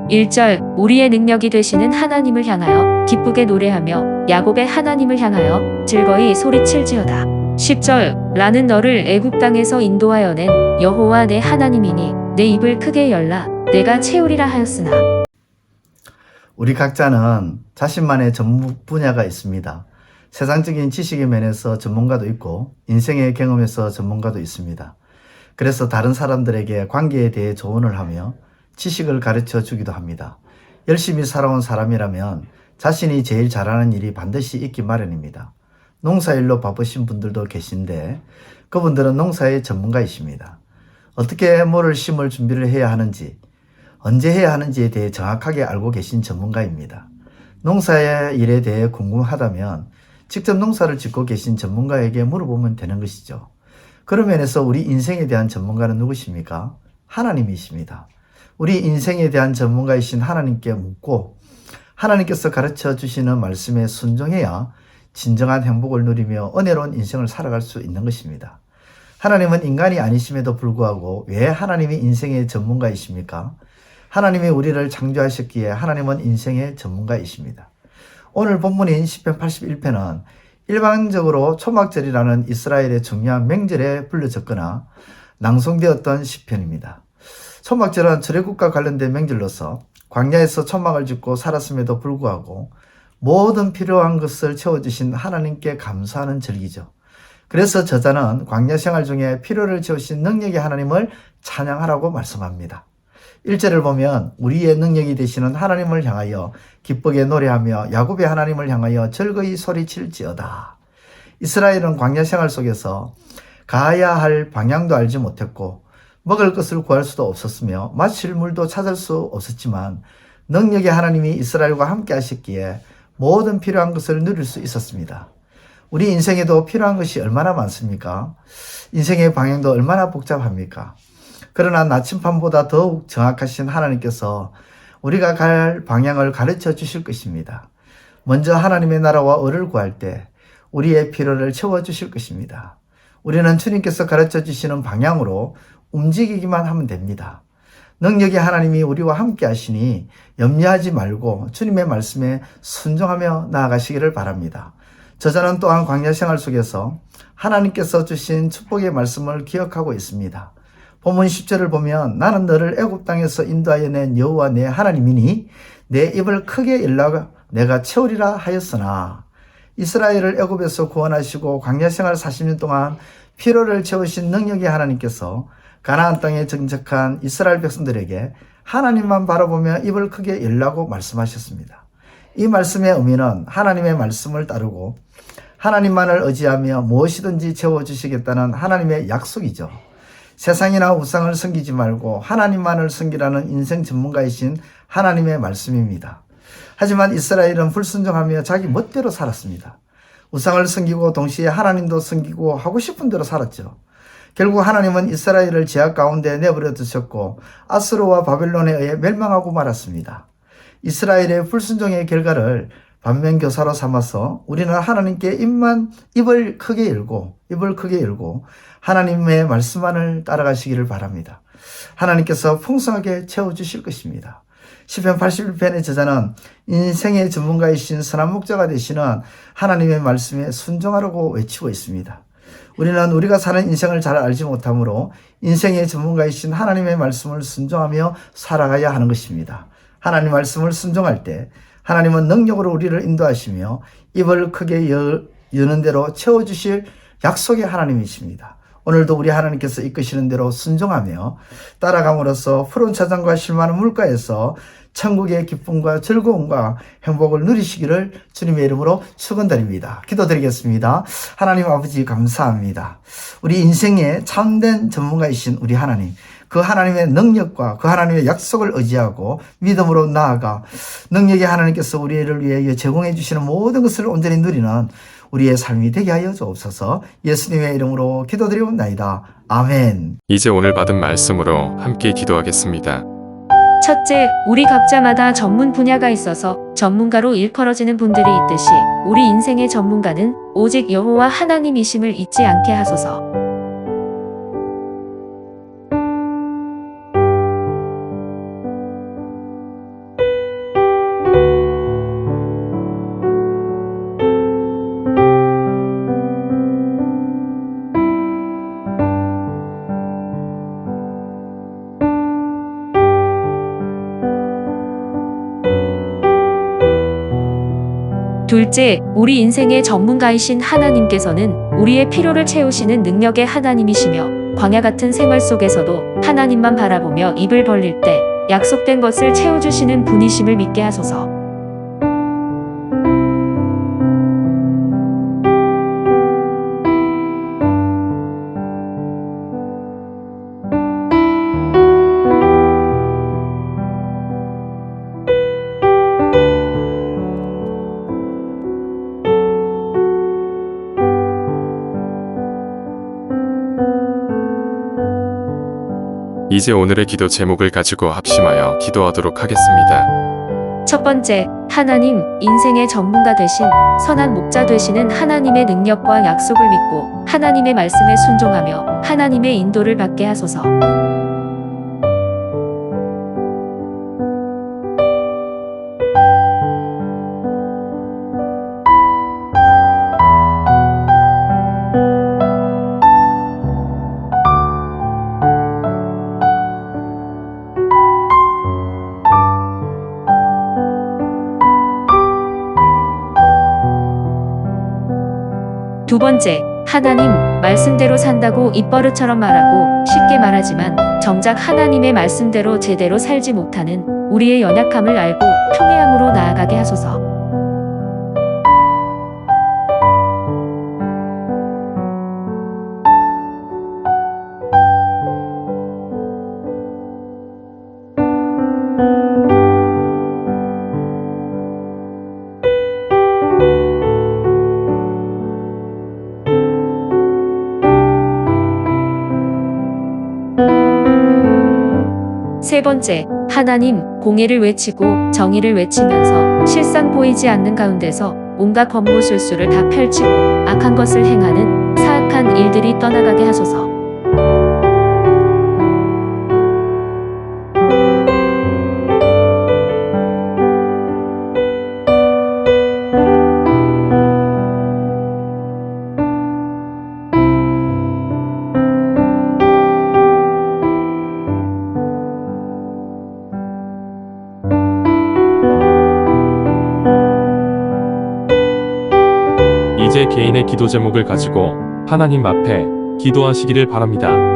1절 우리의 능력이 되시는 하나님을 향하여 기쁘게 노래하며 야곱의 하나님을 향하여 즐거이 소리칠지어다. 10절 나는 너를 애굽 땅에서 인도하여 낸 여호와 내 하나님이니 내 입을 크게 열라 내가 채우리라 하였으나. 우리 각자는 자신만의 전문 분야가 있습니다. 세상적인 지식의 면에서 전문가도 있고 인생의 경험에서 전문가도 있습니다. 그래서 다른 사람들에게 관계에 대해 조언을 하며 지식을 가르쳐 주기도 합니다. 열심히 살아온 사람이라면 자신이 제일 잘하는 일이 반드시 있기 마련입니다. 농사일로 바쁘신 분들도 계신데 그분들은 농사의 전문가이십니다. 어떻게 뭐를 심을 준비를 해야 하는지, 언제 해야 하는지에 대해 정확하게 알고 계신 전문가입니다. 농사의 일에 대해 궁금하다면 직접 농사를 짓고 계신 전문가에게 물어보면 되는 것이죠. 그런 면에서 우리 인생에 대한 전문가는 누구십니까? 하나님이십니다. 우리 인생에 대한 전문가이신 하나님께 묻고 하나님께서 가르쳐 주시는 말씀에 순종해야 진정한 행복을 누리며 은혜로운 인생을 살아갈 수 있는 것입니다. 하나님은 인간이 아니심에도 불구하고 왜 하나님이 인생의 전문가이십니까? 하나님이 우리를 창조하셨기에 하나님은 인생의 전문가이십니다. 오늘 본문인 시편 81편은 일반적으로 초막절이라는 이스라엘의 중요한 명절에 불려졌거나 낭송되었던 시편입니다. 초막절은 출애굽과 관련된 명절로서 광야에서 초막을 짓고 살았음에도 불구하고 모든 필요한 것을 채워주신 하나님께 감사하는 절기죠. 그래서 저자는 광야 생활 중에 필요를 채우신 능력의 하나님을 찬양하라고 말씀합니다. 1절을 보면 우리의 능력이 되시는 하나님을 향하여 기쁘게 노래하며 야곱의 하나님을 향하여 즐거이 소리칠지어다. 이스라엘은 광야 생활 속에서 가야 할 방향도 알지 못했고 먹을 것을 구할 수도 없었으며 마실 물도 찾을 수 없었지만 능력의 하나님이 이스라엘과 함께 하셨기에 모든 필요한 것을 누릴 수 있었습니다. 우리 인생에도 필요한 것이 얼마나 많습니까? 인생의 방향도 얼마나 복잡합니까? 그러나 나침판보다 더욱 정확하신 하나님께서 우리가 갈 방향을 가르쳐 주실 것입니다. 먼저 하나님의 나라와 의를 구할 때 우리의 필요를 채워주실 것입니다. 우리는 주님께서 가르쳐 주시는 방향으로 움직이기만 하면 됩니다. 능력의 하나님이 우리와 함께 하시니 염려하지 말고 주님의 말씀에 순종하며 나아가시기를 바랍니다. 저자는 또한 광야 생활 속에서 하나님께서 주신 축복의 말씀을 기억하고 있습니다. 본문 10절을 보면 나는 너를 애굽 땅에서 인도하여 낸 여호와 내 하나님이니 내 입을 크게 열라 내가 채우리라 하였으나 이스라엘을 애굽에서 구원하시고 광야 생활 40년 동안 필요를 채우신 능력의 하나님께서 가나안 땅에 정착한 이스라엘 백성들에게 하나님만 바라보며 입을 크게 열라고 말씀하셨습니다. 이 말씀의 의미는 하나님의 말씀을 따르고 하나님만을 의지하며 무엇이든지 채워주시겠다는 하나님의 약속이죠. 세상이나 우상을 섬기지 말고 하나님만을 섬기라는 인생 전문가이신 하나님의 말씀입니다. 하지만 이스라엘은 불순종하며 자기 멋대로 살았습니다. 우상을 섬기고 동시에 하나님도 섬기고 하고 싶은 대로 살았죠. 결국 하나님은 이스라엘을 제약 가운데 내버려 두셨고 아수르와 바벨론에 의해 멸망하고 말았습니다. 이스라엘의 불순종의 결과를 반면교사로 삼아서 우리는 하나님께 입을 크게 열고 하나님의 말씀만을 따라가시기를 바랍니다. 하나님께서 풍성하게 채워주실 것입니다. 시편 81편의 저자는 인생의 전문가이신 선한 목자가 되시는 하나님의 말씀에 순종하라고 외치고 있습니다. 우리는 우리가 사는 인생을 잘 알지 못하므로 인생의 전문가이신 하나님의 말씀을 순종하며 살아가야 하는 것입니다. 하나님 말씀을 순종할 때 하나님은 능력으로 우리를 인도하시며 입을 크게 여는 대로 채워주실 약속의 하나님이십니다. 오늘도 우리 하나님께서 이끄시는 대로 순종하며 따라감으로써 푸른 차장과 실만한 물가에서 천국의 기쁨과 즐거움과 행복을 누리시기를 주님의 이름으로 축원드립니다. 기도드리겠습니다. 하나님 아버지 감사합니다. 우리 인생의 참된 전문가이신 우리 하나님, 그 하나님의 능력과 그 하나님의 약속을 의지하고 믿음으로 나아가 능력의 하나님께서 우리를 위해 제공해 주시는 모든 것을 온전히 누리는 우리의 삶이 되게 하여 주옵소서. 예수님의 이름으로 기도드리옵나이다. 아멘. 이제 오늘 받은 말씀으로 함께 기도하겠습니다. 첫째, 우리 각자마다 전문 분야가 있어서 전문가로 일컬어지는 분들이 있듯이 우리 인생의 전문가는 오직 여호와 하나님이심을 잊지 않게 하소서. 둘째, 우리 인생의 전문가이신 하나님께서는 우리의 필요를 채우시는 능력의 하나님이시며 광야 같은 생활 속에서도 하나님만 바라보며 입을 벌릴 때 약속된 것을 채워주시는 분이심을 믿게 하소서. 이제 오늘의 기도 제목을 가지고 합심하여 기도하도록 하겠습니다. 첫 번째, 하나님, 인생의 전문가 되신 선한 목자 되시는 하나님의 능력과 약속을 믿고 하나님의 말씀에 순종하며 하나님의 인도를 받게 하소서. 두 번째, 하나님, 말씀대로 산다고 입버릇처럼 말하고 쉽게 말하지만 정작 하나님의 말씀대로 제대로 살지 못하는 우리의 연약함을 알고 통회함으로 나아가게 하소서. 세 번째, 하나님, 공의를 외치고 정의를 외치면서 실상 보이지 않는 가운데서 온갖 권모술수를 다 펼치고 악한 것을 행하는 사악한 일들이 떠나가게 하소서. 이제 개인의 기도 제목을 가지고 하나님 앞에 기도하시기를 바랍니다.